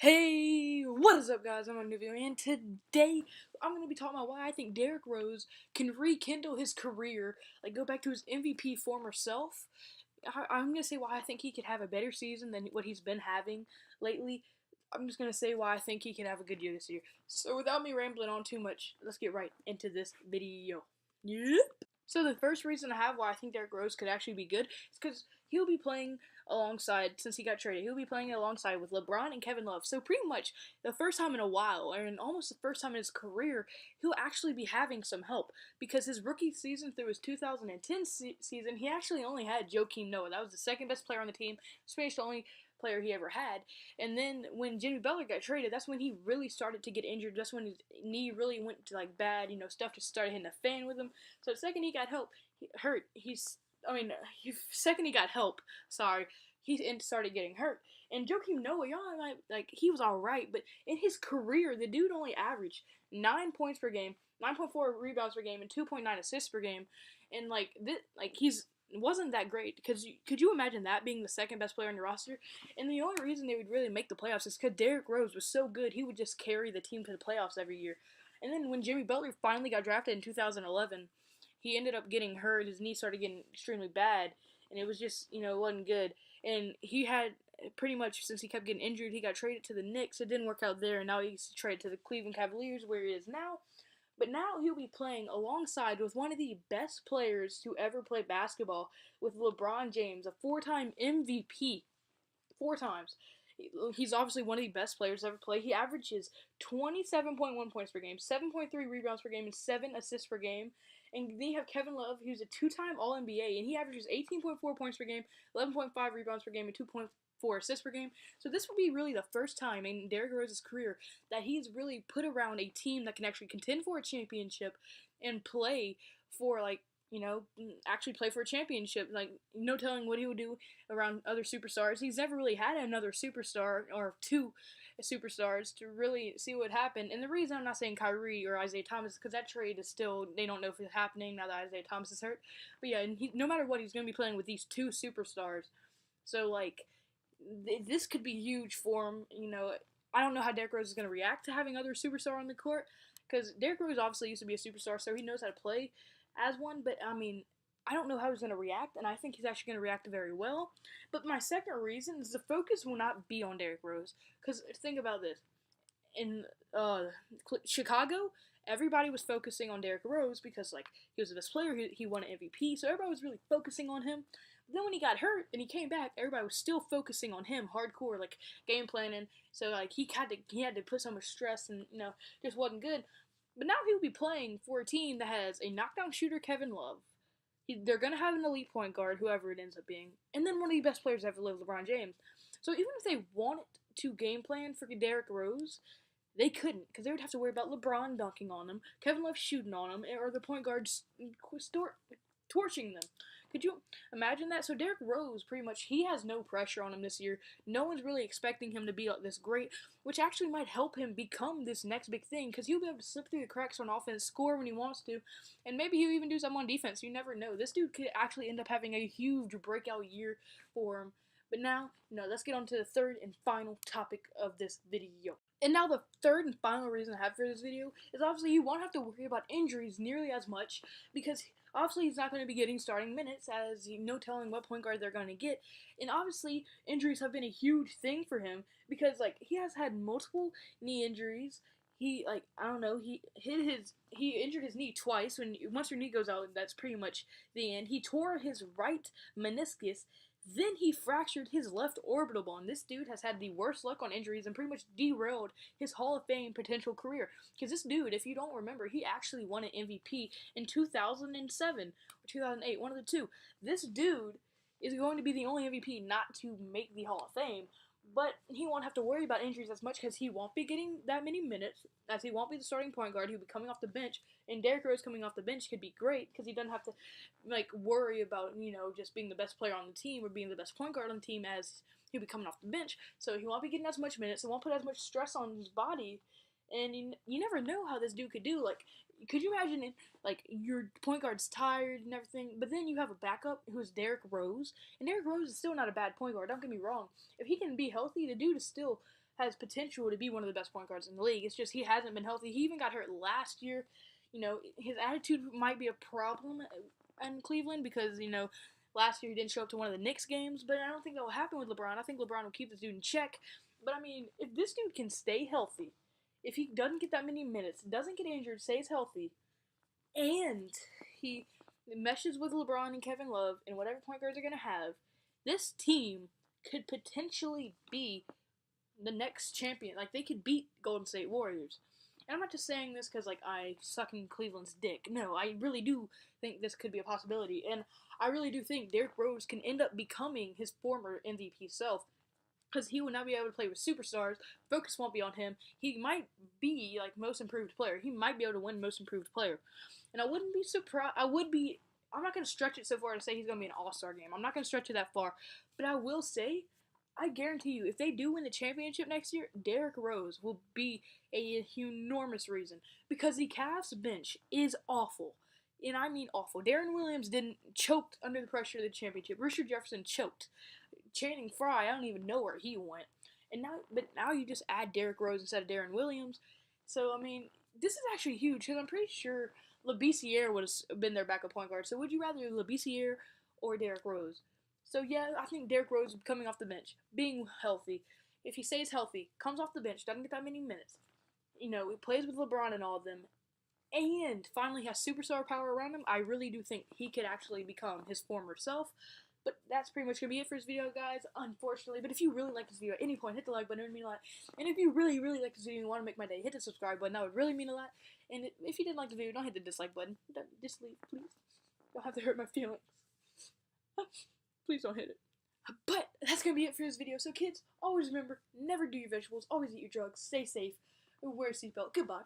Hey, what is up, guys? I'm on a new video, and today I'm going to be talking about why I think Derrick Rose can rekindle his career, like go back to his MVP former self. I'm going to say why I think he could have a better season than what he's been having lately. I'm just going to say why I think he could have a good year this year. So without me rambling on too much, let's get right into this video. Yep. So the first reason I have why I think Derrick Rose could actually be good is because he'll be playing alongside, since he got traded, he'll be playing alongside with LeBron and Kevin Love. So pretty much the first time in a while, or almost the first time in his career, he'll actually be having some help. Because his rookie season through his 2010 season, he actually only had Joakim Noah. That was the second best player on the team. Spanish the only player he ever had. And then when Jimmy Butler got traded, that's when he really started to get injured. That's when his knee really went to like bad, stuff just started hitting the fan with him. So the second he got hurt, second he got help, sorry, he started getting hurt. And Joakim Noah, y'all like he was all right, but in his career, the dude only averaged 9 points per game, 9.4 rebounds per game, and 2.9 assists per game. And he's wasn't that great because could you imagine that being the second best player on your roster? And the only reason they would really make the playoffs is because Derrick Rose was so good, he would just carry the team to the playoffs every year. And then when Jimmy Butler finally got drafted in 2011, he ended up getting hurt. His knee started getting extremely bad, and it was just, it wasn't good. And he had pretty much, since he kept getting injured, he got traded to the Knicks. It didn't work out there, and now he's traded to the Cleveland Cavaliers, where he is now. But now he'll be playing alongside with one of the best players to ever play basketball, with LeBron James, a four-time MVP. Four times. He's obviously one of the best players to ever play. He averages 27.1 points per game, 7.3 rebounds per game, and 7 assists per game. And then you have Kevin Love, who's a two-time All-NBA, and he averages 18.4 points per game, 11.5 rebounds per game, and 2.4 assists per game. So this will be really the first time in Derrick Rose's career that he's really put around a team that can actually contend for a championship and play for, actually play for a championship. Like, no telling what he would do around other superstars. He's never really had another superstar or two superstars to really see what happened. And the reason I'm not saying Kyrie or Isaiah Thomas is because that trade is still, they don't know if it's happening now that Isaiah Thomas is hurt. But yeah, and no matter what, he's going to be playing with these two superstars. So, this could be huge for him. I don't know how Derrick Rose is going to react to having other superstar on the court, because Derrick Rose obviously used to be a superstar, so he knows how to play as one. But I don't know how he's going to react, and I think he's actually going to react very well. But my second reason is the focus will not be on Derrick Rose, because think about this: in Chicago, everybody was focusing on Derrick Rose because he was the best player, he won an MVP, so everybody was really focusing on him. But then when he got hurt and he came back, everybody was still focusing on him hardcore, game planning. So he had to put so much stress, and just wasn't good. But now he'll be playing for a team that has a knockdown shooter, Kevin Love. They're going to have an elite point guard, whoever it ends up being. And then one of the best players ever lived, LeBron James. So even if they wanted to game plan for Derrick Rose, they couldn't, because they would have to worry about LeBron dunking on them, Kevin Love shooting on them, or the point guards torching them. Could you imagine that? So Derrick Rose, pretty much, he has no pressure on him this year. No one's really expecting him to be this great, which actually might help him become this next big thing, because he'll be able to slip through the cracks on offense, score when he wants to, and maybe he'll even do something on defense. You never know. This dude could actually end up having a huge breakout year for him. But now, let's get on to the third and final topic of this video. And now the third and final reason I have for this video is obviously you won't have to worry about injuries nearly as much, because obviously he's not going to be getting starting minutes, as no telling what point guard they're going to get. And obviously injuries have been a huge thing for him, because he has had multiple knee injuries. He he injured his knee twice. Once your knee goes out, that's pretty much the end. He tore his right meniscus. Then he fractured his left orbital bone. This dude has had the worst luck on injuries and pretty much derailed his Hall of Fame potential career. Because this dude, if you don't remember, he actually won an MVP in 2007 or 2008, one of the two. This dude is going to be the only MVP not to make the Hall of Fame. But he won't have to worry about injuries as much, because he won't be getting that many minutes, as he won't be the starting point guard. He'll be coming off the bench, and Derrick Rose coming off the bench could be great, because he doesn't have to worry about just being the best player on the team or being the best point guard on the team, as he'll be coming off the bench. So he won't be getting as much minutes. It won't put as much stress on his body, and you never know how this dude could do. Could you imagine your point guard's tired and everything, but then you have a backup who's Derrick Rose, and Derrick Rose is still not a bad point guard, don't get me wrong. If he can be healthy, the dude is still has potential to be one of the best point guards in the league. It's just he hasn't been healthy. He even got hurt last year. You know, his attitude might be a problem in Cleveland because, you know, last year he didn't show up to one of the Knicks games, but I don't think that will happen with LeBron. I think LeBron will keep this dude in check. But, I mean, if this dude can stay healthy, if he doesn't get that many minutes, doesn't get injured, stays healthy, and he meshes with LeBron and Kevin Love and whatever point guards are going to have, this team could potentially be the next champion. Like, they could beat Golden State Warriors. And I'm not just saying this because, like, I suck in Cleveland's dick. No, I really do think this could be a possibility. And I really do think Derrick Rose can end up becoming his former MVP self, because he will now be able to play with superstars. Focus won't be on him. He might be, like, most improved player. He might be able to win most improved player. And I wouldn't be surprised. I'm not going to stretch it so far to say he's going to be an all-star game. I'm not going to stretch it that far. But I will say, I guarantee you, if they do win the championship next year, Derrick Rose will be a enormous reason. Because the Cavs bench is awful. And I mean awful. Darren Williams choked under the pressure of the championship. Richard Jefferson choked. Channing Frye, I don't even know where he went. But now you just add Derrick Rose instead of Darren Williams. So, I mean, this is actually huge because I'm pretty sure Labissiere would have been their backup point guard. So would you rather Labissiere or Derrick Rose? So yeah, I think Derrick Rose coming off the bench, being healthy. If he stays healthy, comes off the bench, doesn't get that many minutes. You know, he plays with LeBron and all of them. And finally has superstar power around him. I really do think he could actually become his former self. But that's pretty much going to be it for this video, guys, unfortunately. But if you really like this video at any point, hit the like button. It would mean a lot. And if you really, really like this video and want to make my day, hit the subscribe button. That would really mean a lot. And if you didn't like the video, don't hit the dislike button. Just leave, please. Don't have to hurt my feelings. Please don't hit it. But that's going to be it for this video. So, kids, always remember, never do your vegetables. Always eat your drugs. Stay safe. Wear a seatbelt. Goodbye.